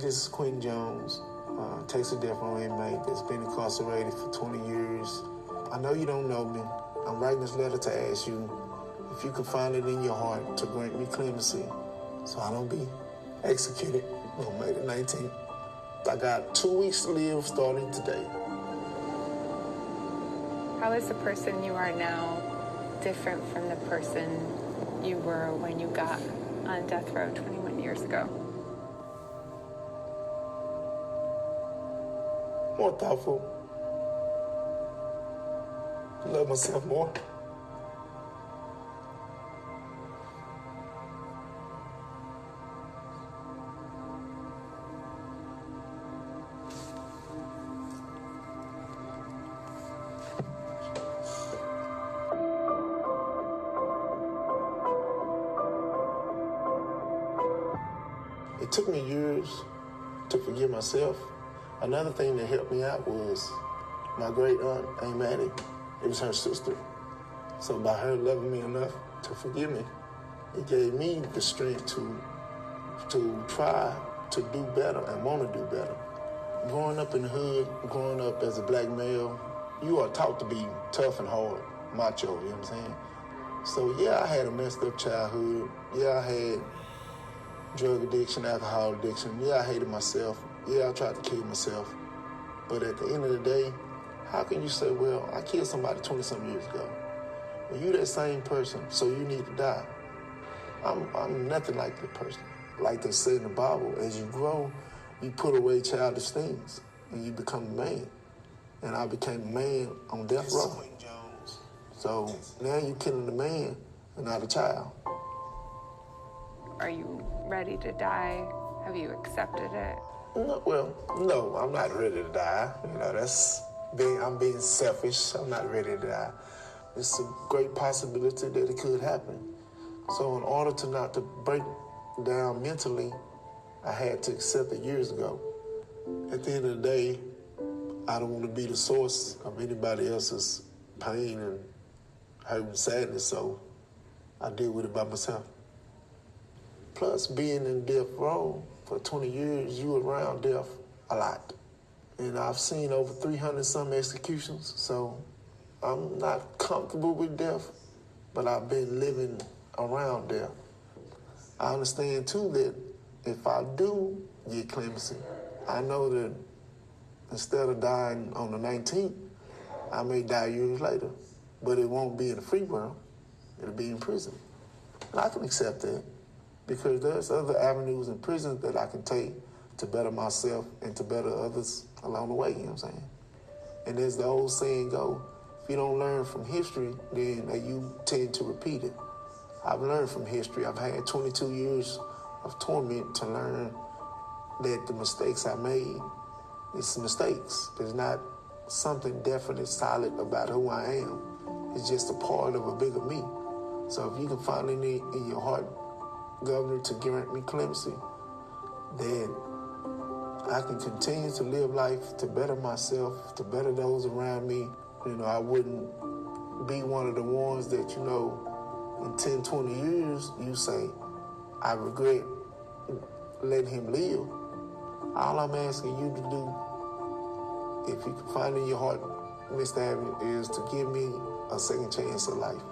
This is Quin Jones, Texas Death Row inmate that's been incarcerated for 20 years. I know you don't know me. I'm writing this letter to ask you if you can find it in your heart to grant me clemency so I don't be executed on May the 19th. I got 2 weeks to live starting today. How is the person you are now different from the person you were when you got on death row 21 years ago? More thoughtful. Love myself more. It took me years to forgive myself. Another thing that helped me out was my great aunt, Aunt Mattie. It was her sister. So by her loving me enough to forgive me, it gave me the strength to try to do better and want to do better. Growing up in the hood, growing up as a black male, you are taught to be tough and hard, macho, you know what I'm saying? So yeah, I had a messed up childhood. Yeah, I had drug addiction, alcohol addiction. Yeah, I hated myself. Yeah, I tried to kill myself. But at the end of the day, how can you say, well, I killed somebody 20-something years ago? When you that same person, so you need to die. I'm nothing like that person. Like they say in the Bible, as you grow, you put away childish things and you become a man. And I became a man on death row. So now you're killing the man and not a child. Are you ready to die? Have you accepted it? No, well, no, I'm not ready to die. You know, I'm being selfish. I'm not ready to die. It's a great possibility that it could happen. So in order to not to break down mentally, I had to accept it years ago. At the end of the day, I don't want to be the source of anybody else's pain and hurt and sadness, so I deal with it by myself. Plus, being in death row for 20 years, you around death a lot. And I've seen over 300-some executions, so I'm not comfortable with death, but I've been living around death. I understand, too, that if I do get clemency, I know that instead of dying on the 19th, I may die years later, but it won't be in the free world. It'll be in prison. And I can accept that, because there's other avenues in prison that I can take to better myself and to better others along the way, you know what I'm saying? And as the old saying goes, if you don't learn from history, then you tend to repeat it. I've learned from history. I've had 22 years of torment to learn that the mistakes I made, it's mistakes. There's not something definite, solid about who I am. It's just a part of a bigger me. So if you can find it in your heart, Governor, to grant me clemency, then I can continue to live life to better myself, to better those around me. You know, I wouldn't be one of the ones that, you know, in 10, 20 years, you say, I regret letting him live. All I'm asking you to do, if you can find it in your heart, Mr. Abbott, is to give me a second chance at life.